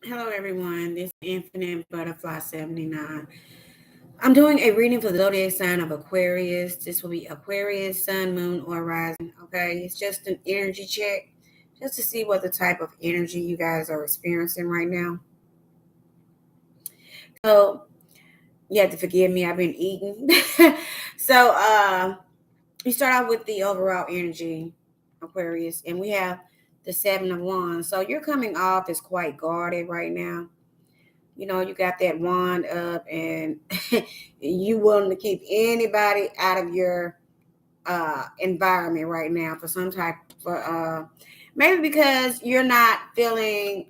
Hello, everyone. This is Infinite Butterfly 79. I'm doing a reading for the zodiac sign of Aquarius. This will be Aquarius, Sun, Moon, or Rising. Okay, it's just an energy check just to see what the type of energy you guys are experiencing right now. So, you have to forgive me, I've been eating. so, we start out with the overall energy, Aquarius, and we have the Seven of Wands. So, you're coming off as quite guarded right now. You got that wand up and you willing to keep anybody out of your environment right now for some type of maybe because you're not feeling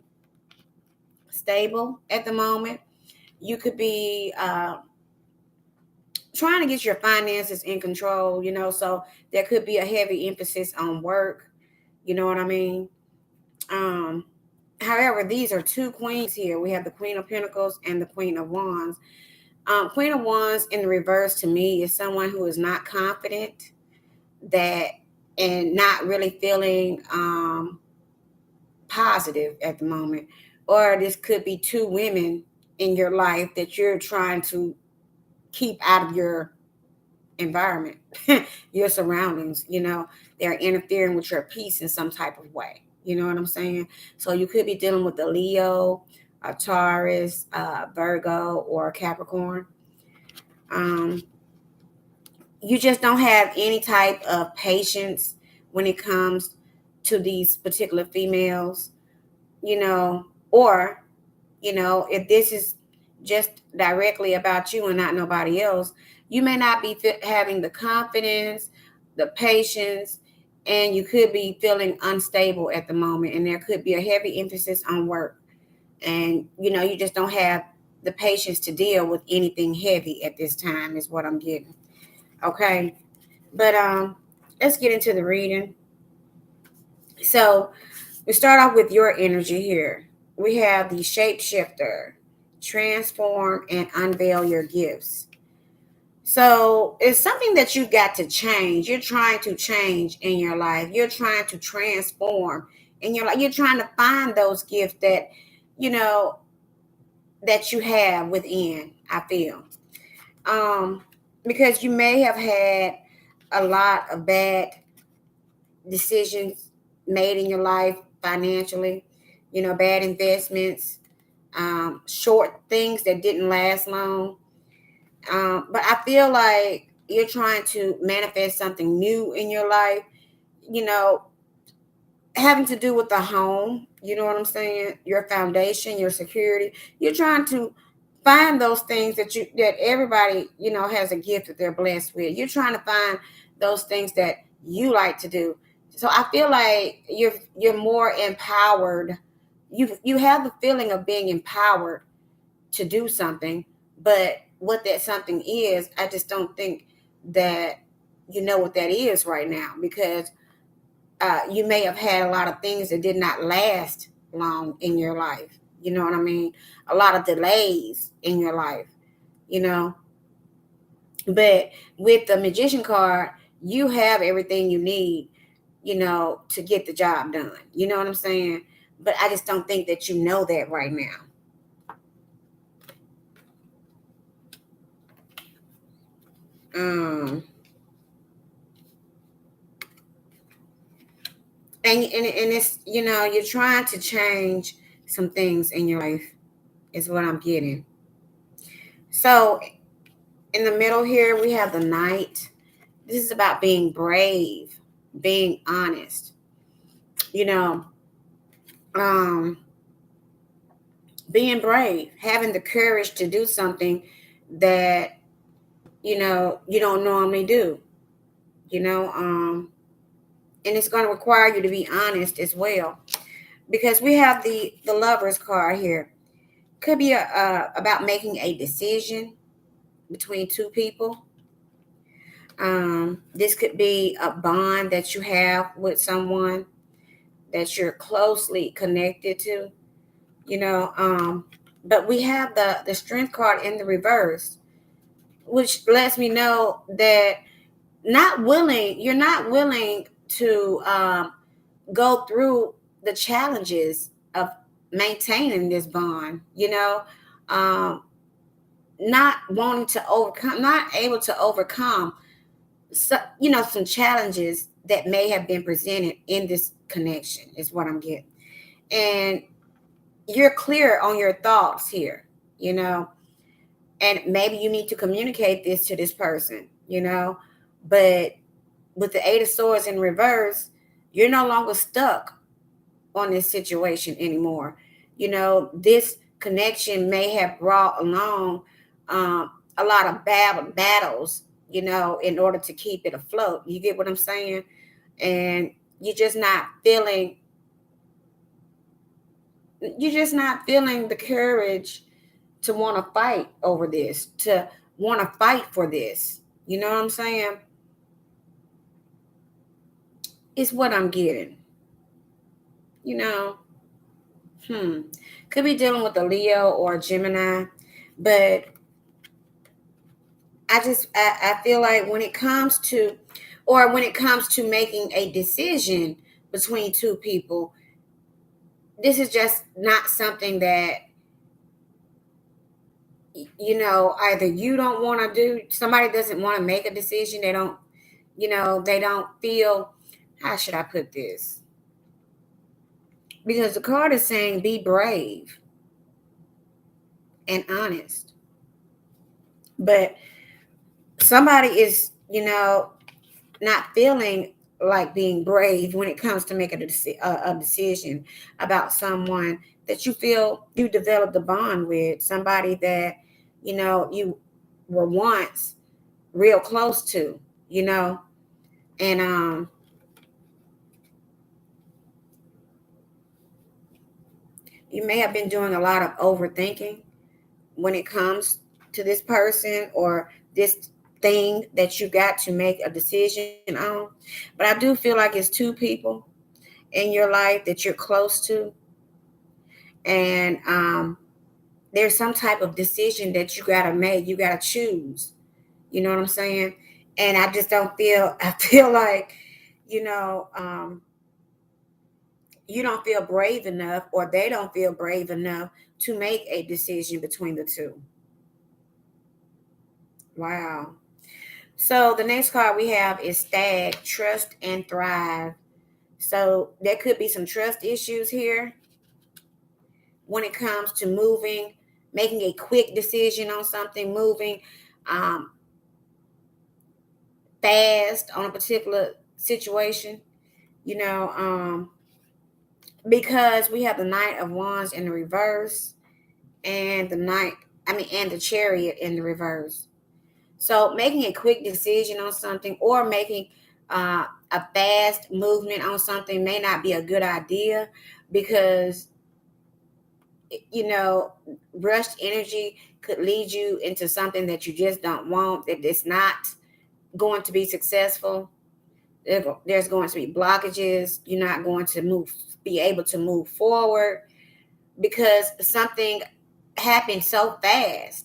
stable at the moment. You could be trying to get your finances in control, so there could be a heavy emphasis on work. You know what I mean? um However, these are two queens here. We have the Queen of Pentacles and the Queen of Wands. Queen of Wands in the reverse to me is someone who is not confident, that and not really feeling positive at the moment. Or this could be two women in your life that you're trying to keep out of your environment, your surroundings. They're interfering with your peace in some type of way. You know what I'm saying? So you could be dealing with a Leo, a Taurus, Virgo, or Capricorn. Um, you just don't have any type of patience when it comes to these particular females, or, if this is just directly about you and not nobody else, you may not be having the confidence, the patience, and you could be feeling unstable at the moment. And there could be a heavy emphasis on work. And, you just don't have the patience to deal with anything heavy at this time, is what I'm getting. Okay. But let's get into the reading. So we start off with your energy here. We have the shapeshifter, transform and unveil your gifts. So it's something that you've got to change. You're trying to change in your life. You're trying to transform in your life. You're trying to find those gifts that, you know, that you have within, I feel. Um, because you may have had a lot of bad decisions made in your life financially, bad investments, short things that didn't last long. But I feel like you're trying to manifest something new in your life, you know, having to do with the home. You know what I'm saying? Your foundation, your security. You're trying to find those things that everybody, has a gift that they're blessed with. You're trying to find those things that you like to do. So I feel like you're more empowered. You have the feeling of being empowered to do something, but what that something is, I just don't think that you know what that is right now, because you may have had a lot of things that did not last long in your life. You know what I mean? A lot of delays in your life, you know. But with the Magician card, you have everything you need, to get the job done. You know what I'm saying? But I just don't think that you know that right now. Um, and it's, you're trying to change some things in your life, is what I'm getting. So in the middle here, we have the Knight. This is about being brave, being honest, you know, um, being brave, having the courage to do something that, you don't normally do, you know, um, and it's going to require you to be honest as well, because we have the Lovers card here. Could be about making a decision between two people. This could be a bond that you have with someone that you're closely connected to, you know. But we have the Strength card in the reverse, which lets me know that you're not willing to go through the challenges of maintaining this bond, um, not wanting to overcome, not able to overcome, some challenges that may have been presented in this connection is what I'm getting. And you're clear on your thoughts here, you know, and maybe you need to communicate this to this person. But with the Eight of Swords in reverse, you're no longer stuck on this situation anymore. This connection may have brought along a lot of battles, in order to keep it afloat. You get what I'm saying? And you're just not feeling the courage to want to fight over this, to want to fight for this. You know what I'm saying? It's what I'm getting. You know, could be dealing with a Leo or a Gemini, but I feel like when it comes to making a decision between two people, this is just not something that either you don't want to do. Somebody doesn't want to make a decision. They don't feel, how should I put this? Because the card is saying be brave and honest. But somebody is, not feeling like being brave when it comes to making a decision about someone that you feel you developed a bond with, somebody that, you were once real close to, and you may have been doing a lot of overthinking when it comes to this person or this thing that you got to make a decision on. But I do feel like it's two people in your life that you're close to, and there's some type of decision that you got to make. You got to choose. You know what I'm saying? And I just don't feel, I feel like, you know, um, you don't feel brave enough, or they don't feel brave enough to make a decision between the two. Wow. So the next card we have is Stag, Trust and Thrive. So there could be some trust issues here when it comes to moving, making a quick decision on something, moving um, fast on a particular situation, you know, because we have the Knight of Wands in the reverse and and the Chariot in the reverse. So making a quick decision on something, or making a fast movement on something, may not be a good idea, because you know rushed energy could lead you into something that you just don't want, that it's not going to be successful. There's going to be blockages. You're not going to be able to move forward, because something happened so fast.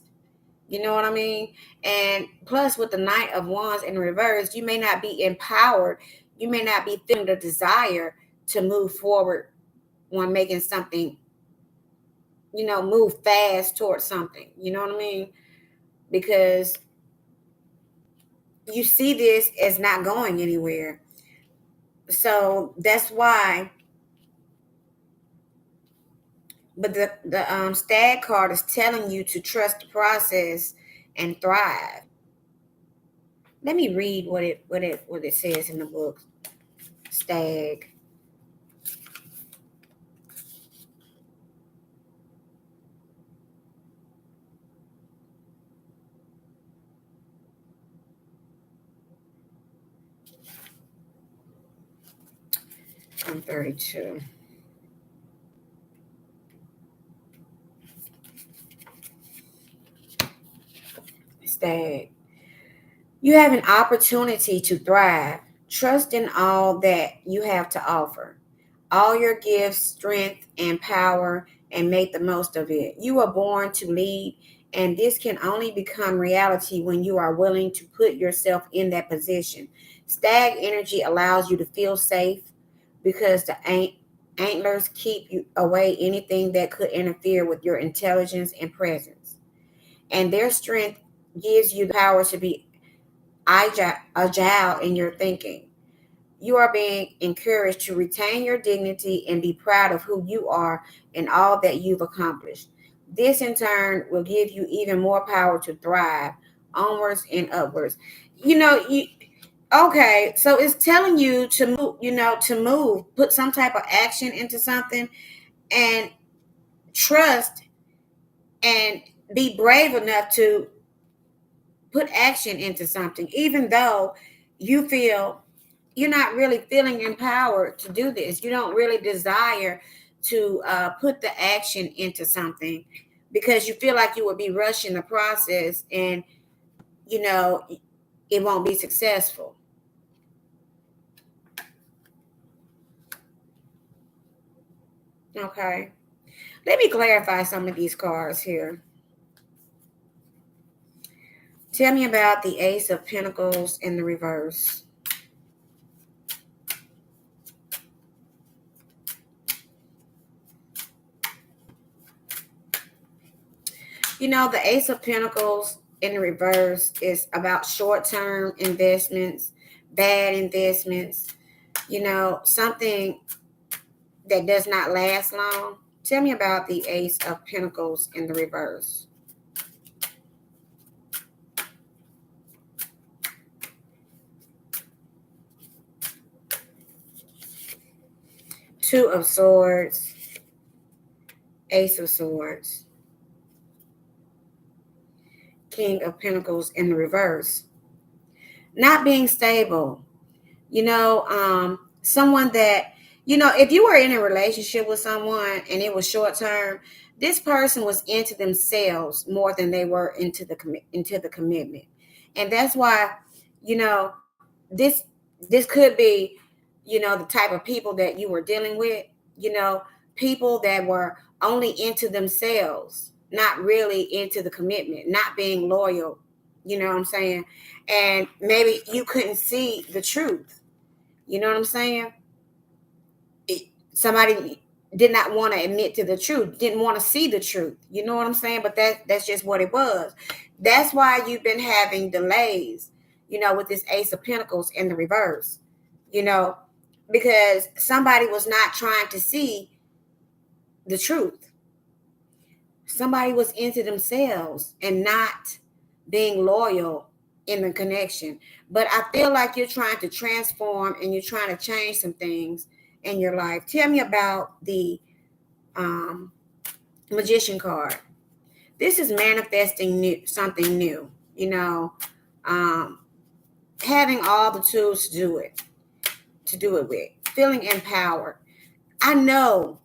You know what I mean? And plus, with the Knight of Wands in reverse, you may not be empowered. You may not be feeling the desire to move forward when making something, move fast towards something. You know what I mean? Because you see this as not going anywhere. So that's why. But the Stag card is telling you to trust the process and thrive. Let me read what it says in the book. Stag. I'm 32. Stag. You have an opportunity to thrive. Trust in all that you have to offer, all your gifts, strength, and power, and make the most of it. You are born to lead, and this can only become reality when you are willing to put yourself in that position. Stag energy allows you to feel safe, because Antlers keep you away anything that could interfere with your intelligence and presence. And their strength gives you the power to be agile in your thinking. You are being encouraged to retain your dignity and be proud of who you are and all that you've accomplished. This in turn will give you even more power to thrive onwards and upwards. You know, you okay, so it's telling you to move, to move, put some type of action into something and trust and be brave enough to put action into something, even though you feel you're not really feeling empowered to do this. You don't really desire to put the action into something because you feel like you would be rushing the process and, you know, it won't be successful. Okay. Let me clarify some of these cards here. Tell me about the Ace of Pentacles in the reverse. You know, the Ace of Pentacles in the reverse is about short-term investments, bad investments, something that does not last long. Tell me about the Ace of Pentacles in the reverse. Two of Swords, Ace of Swords, King of Pentacles in the reverse. Not being stable. Someone that, if you were in a relationship with someone and it was short term, this person was into themselves more than they were into the commitment. And that's why, you know, this this could be, the type of people that you were dealing with, people that were only into themselves, not really into the commitment, not being loyal, you know what I'm saying? And maybe you couldn't see the truth. You know what I'm saying? Somebody did not want to admit to the truth, didn't want to see the truth. You know what I'm saying? But that's just what it was. That's why you've been having delays, with this Ace of Pentacles in the reverse, you know, because somebody was not trying to see the truth. Somebody was into themselves and not being loyal in the connection. But I feel like you're trying to transform and you're trying to change some things in your life. Tell me about the um, Magician card. This is manifesting something new, um, having all the tools to do it with, feeling empowered. I know,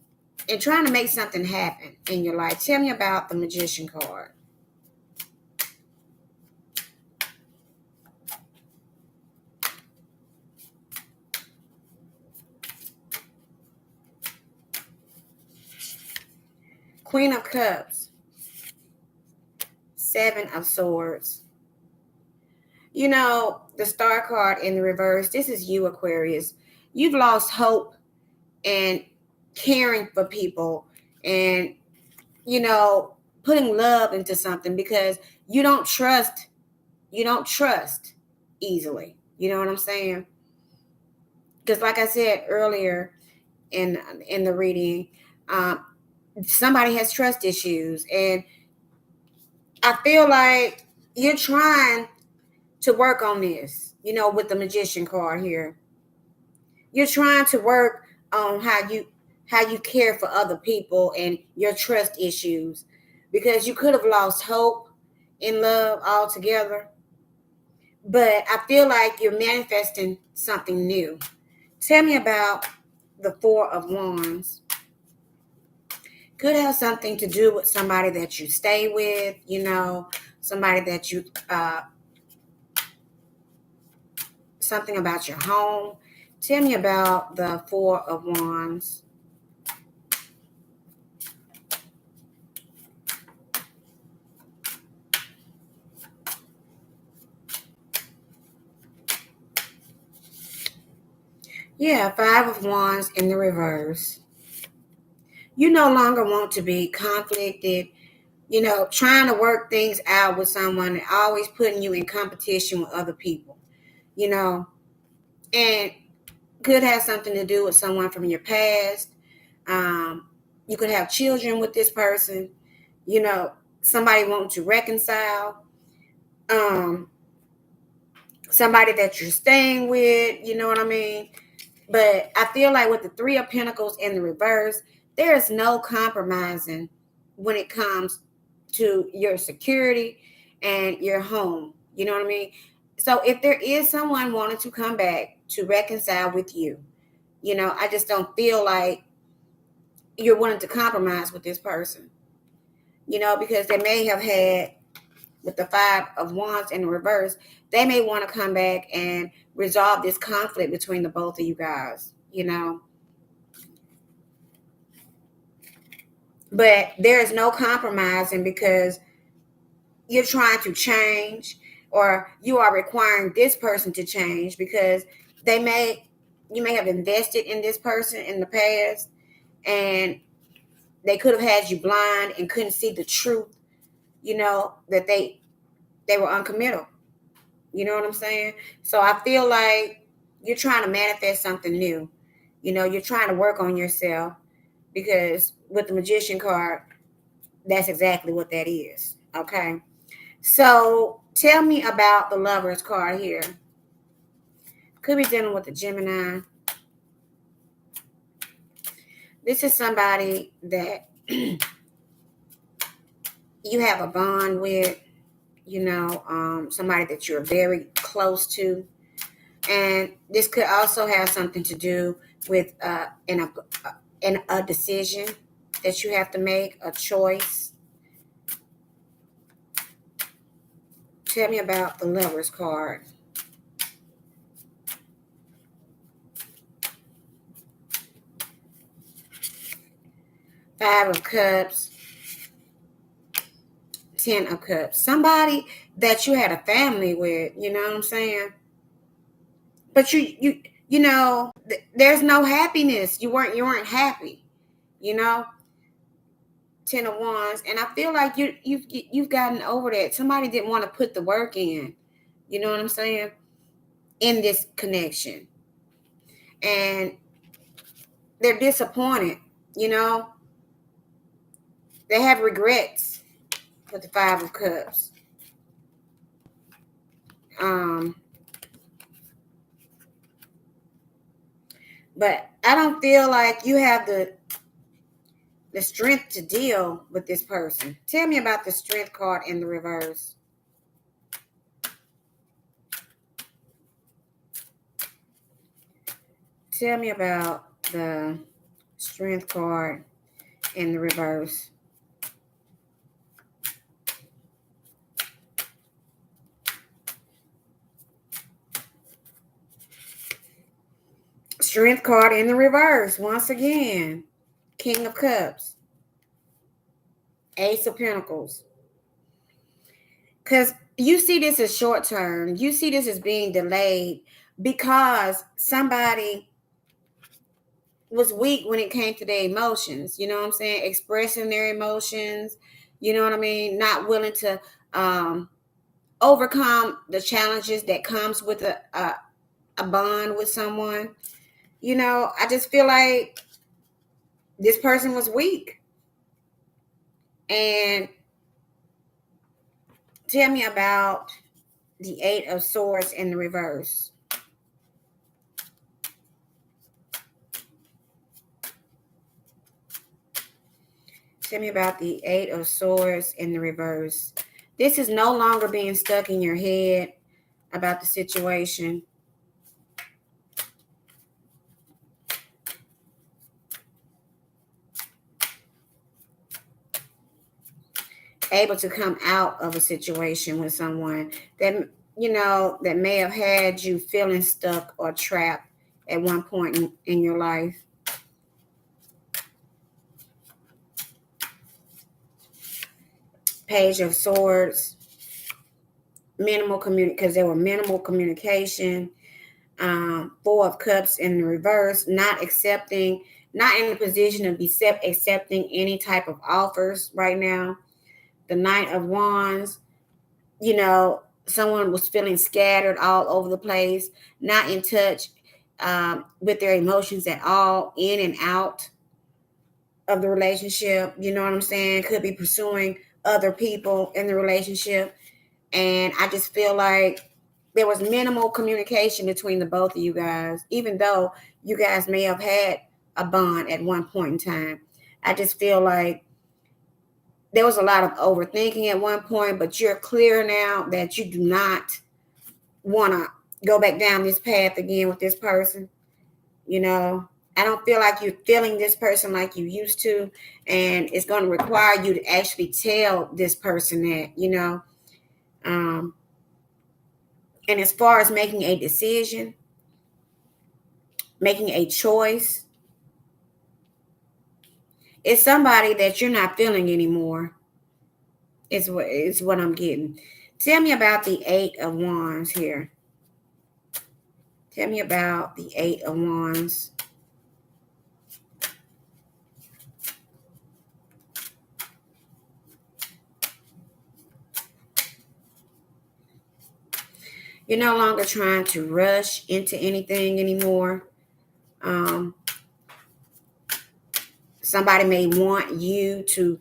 and trying to make something happen in your life. Tell me about the Magician card. Queen of Cups, Seven of Swords. The Star card in the reverse, this is you, Aquarius. You've lost hope and caring for people and, putting love into something because you don't trust easily. You know what I'm saying? Because like I said earlier in the reading, um, somebody has trust issues, and I feel like you're trying to work on this, with the Magician card here. You're trying to work on how you care for other people and your trust issues because you could have lost hope in love altogether. But I feel like you're manifesting something new. Tell me about the Four of Wands. Could have something to do with somebody that you stay with, somebody that you something about your home. Tell me about the Four of Wands. Yeah, Five of Wands in the reverse. You no longer want to be conflicted, trying to work things out with someone and always putting you in competition with other people, and could have something to do with someone from your past. You could have children with this person, somebody wanting to reconcile, somebody that you're staying with, you know what I mean? But I feel like with the Three of Pentacles in the reverse, there is no compromising when it comes to your security and your home. You know what I mean? So if there is someone wanting to come back to reconcile with you, I just don't feel like you're willing to compromise with this person, because they may have had, with the Five of Wands in the reverse, they may want to come back and resolve this conflict between the both of you guys, But there is no compromising because you're trying to change, or you are requiring this person to change because you may have invested in this person in the past, and they could have had you blind and couldn't see the truth, that they were uncommittal. You know what I'm saying? So I feel like you're trying to manifest something new. You're trying to work on yourself, because with the Magician card, that's exactly what that is. Okay. So tell me about the Lovers card here. Could be dealing with the Gemini. This is somebody that you have a bond with, somebody that you're very close to. And this could also have something to do with in a decision that you have to make, a choice. Tell me about the Lovers card. Five of Cups. 10 of Cups. Somebody that you had a family with, you know what I'm saying? But there's no happiness. You weren't happy, 10 of Wands, and I feel like you've gotten over that. Somebody didn't want to put the work in, you know what I'm saying, in this connection, and they're disappointed. They have regrets with the Five of Cups. But I don't feel like you have the strength to deal with this person. Tell me about the Strength card in the reverse. Tell me about the Strength card in the reverse. Strength card in the reverse. Once again, King of Cups. Ace of Pentacles. Because you see this as short term. You see this as being delayed because somebody was weak when it came to their emotions. You know what I'm saying? Expressing their emotions. You know what I mean? Not willing to overcome the challenges that comes with a bond with someone. I just feel like this person was weak. And tell me about the Eight of Swords in the reverse. Tell me about the Eight of Swords in the reverse. This is no longer being stuck in your head about the situation. Able to come out of a situation with someone that, that may have had you feeling stuck or trapped at one point in your life. Page of Swords. Minimal because there were minimal communication. Four of Cups in the reverse. Not accepting, not in a position to be accepting any type of offers right now. The Knight of Wands, someone was feeling scattered all over the place, not in touch with their emotions at all, in and out of the relationship. You know what I'm saying? Could be pursuing other people in the relationship. And I just feel like there was minimal communication between the both of you guys, even though you guys may have had a bond at one point in time. I just feel like there was a lot of overthinking at one point, but you're clear now that you do not want to go back down this path again with this person. I don't feel like you're feeling this person like you used to, and it's going to require you to actually tell this person that. And as far as making a decision, making a choice, it's somebody that you're not feeling anymore. Is what I'm getting. Tell me about the Eight of Wands here. Tell me about the Eight of Wands. You're no longer trying to rush into anything anymore. Somebody may want you to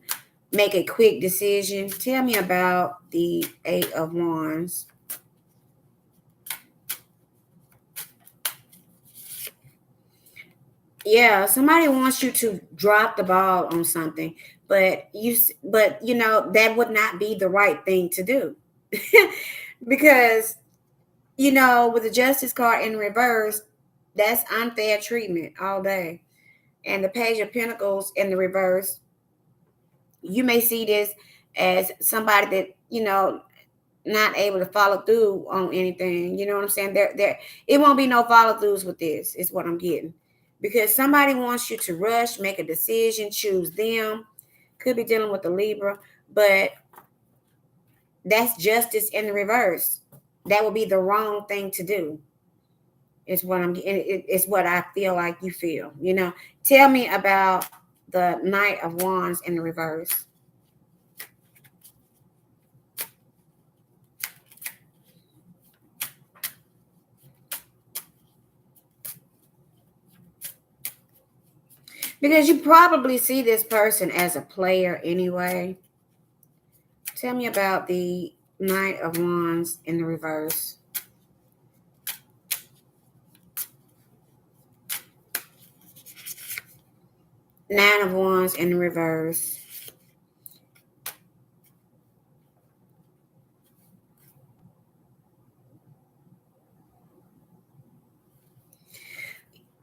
make a quick decision. Tell me about the Eight of Wands. Yeah, somebody wants you to drop the ball on something, but that would not be the right thing to do. Because with the Justice card in reverse, that's unfair treatment all day. And the Page of Pentacles in the reverse, you may see this as somebody that, not able to follow through on anything. You know what I'm saying? It won't be no follow throughs with this, is what I'm getting. Because somebody wants you to rush, make a decision, choose them. Could be dealing with the Libra, but that's justice in the reverse. That would be the wrong thing to do. It's what I feel like you feel. Tell me about the Knight of Wands in the reverse. Because you probably see this person as a player anyway. Tell me about the Knight of Wands in the reverse. Nine of Wands in the reverse.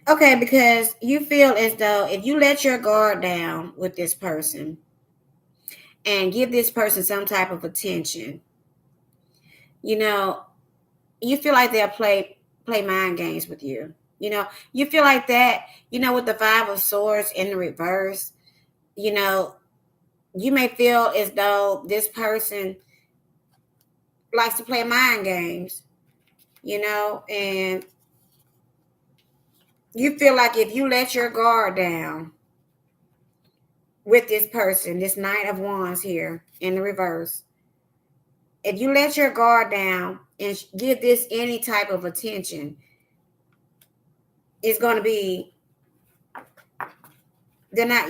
Okay, because you feel as though if you let your guard down with this person and give this person some type of attention, you feel like they'll play mind games with you. You feel like that, with the Five of Swords in the reverse, you may feel as though this person likes to play mind games, and you feel like if you let your guard down with this person, this Knight of Wands here in the reverse, if you let your guard down and give this any type of attention, it's going to be, they're not,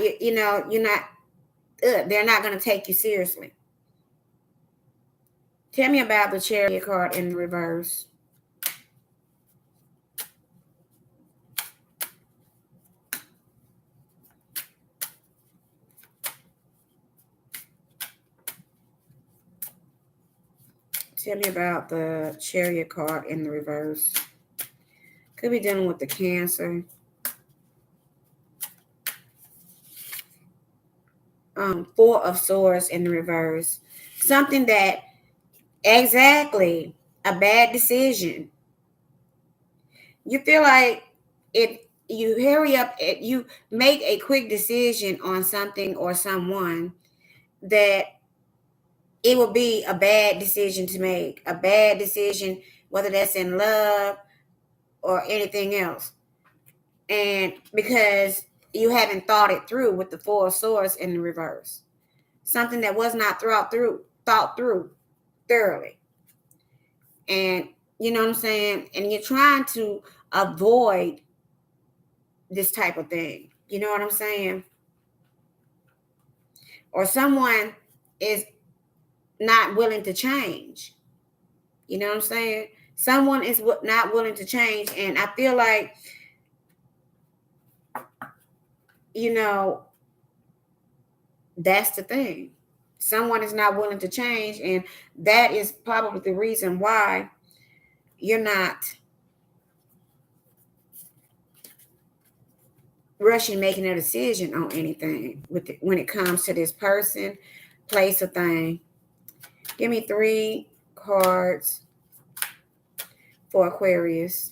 they're not going to take you seriously. Tell me about the Chariot card in the reverse. Tell me about the Chariot card in the reverse. Could be dealing with the Cancer. Four of Swords in the reverse. Something that, exactly, a bad decision. You feel like if you hurry up, you make a quick decision on something or someone, that it will be a bad decision to make. A bad decision, whether that's in love or anything else. And because you haven't thought it through with the Four of Swords in the reverse. Something that was not thought through thoroughly. And you know what I'm saying? And you're trying to avoid this type of thing. You know what I'm saying? Or someone is not willing to change. You know what I'm saying? Someone is not willing to change. And I feel like, you know, that's the thing. Someone is not willing to change. And that is probably the reason why you're not rushing making a decision on anything when it comes to this person, place, or thing. Give me 3 cards for Aquarius.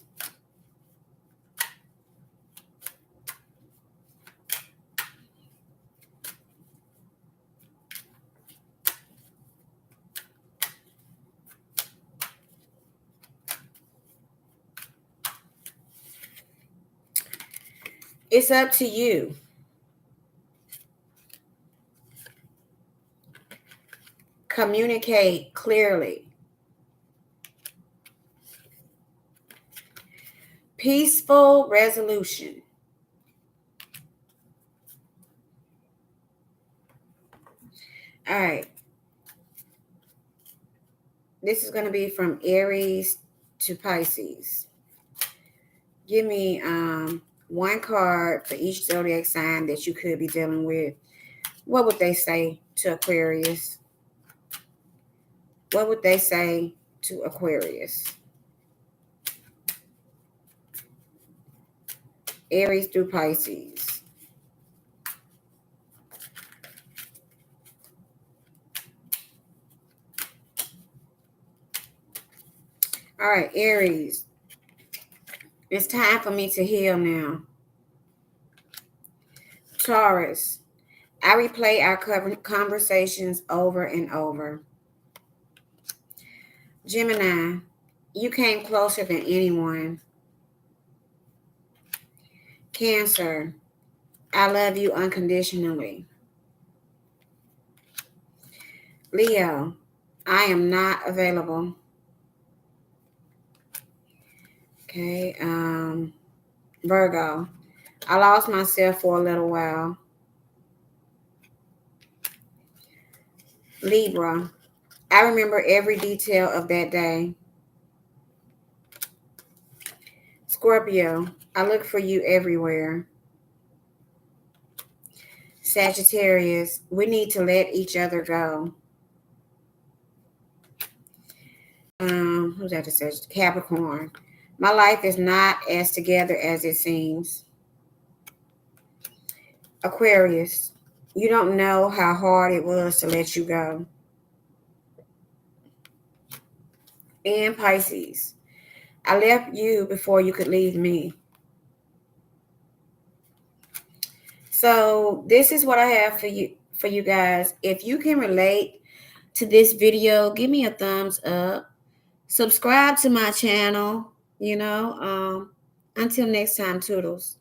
It's up to you. Communicate clearly. Peaceful resolution. All right. This is going to be from Aries to Pisces. Give me 1 card for each zodiac sign that you could be dealing with. What would they say to Aquarius? What would they say to Aquarius? Aries through Pisces. All right, Aries. It's time for me to heal now. Taurus. I replay our conversations over and over. Gemini. You came closer than anyone. Cancer. I love you unconditionally. Leo. I am not available. Okay. Virgo. I lost myself for a little while. Libra. I remember every detail of that day. Scorpio. I look for you everywhere. Sagittarius. We need to let each other go. Who's that? Capricorn. My life is not as together as it seems. Aquarius. You don't know how hard it was to let you go. And Pisces. I left you before you could leave me. So this is what I have for you guys. If you can relate to this video, give me a thumbs up. Subscribe to my channel, until next time, toodles.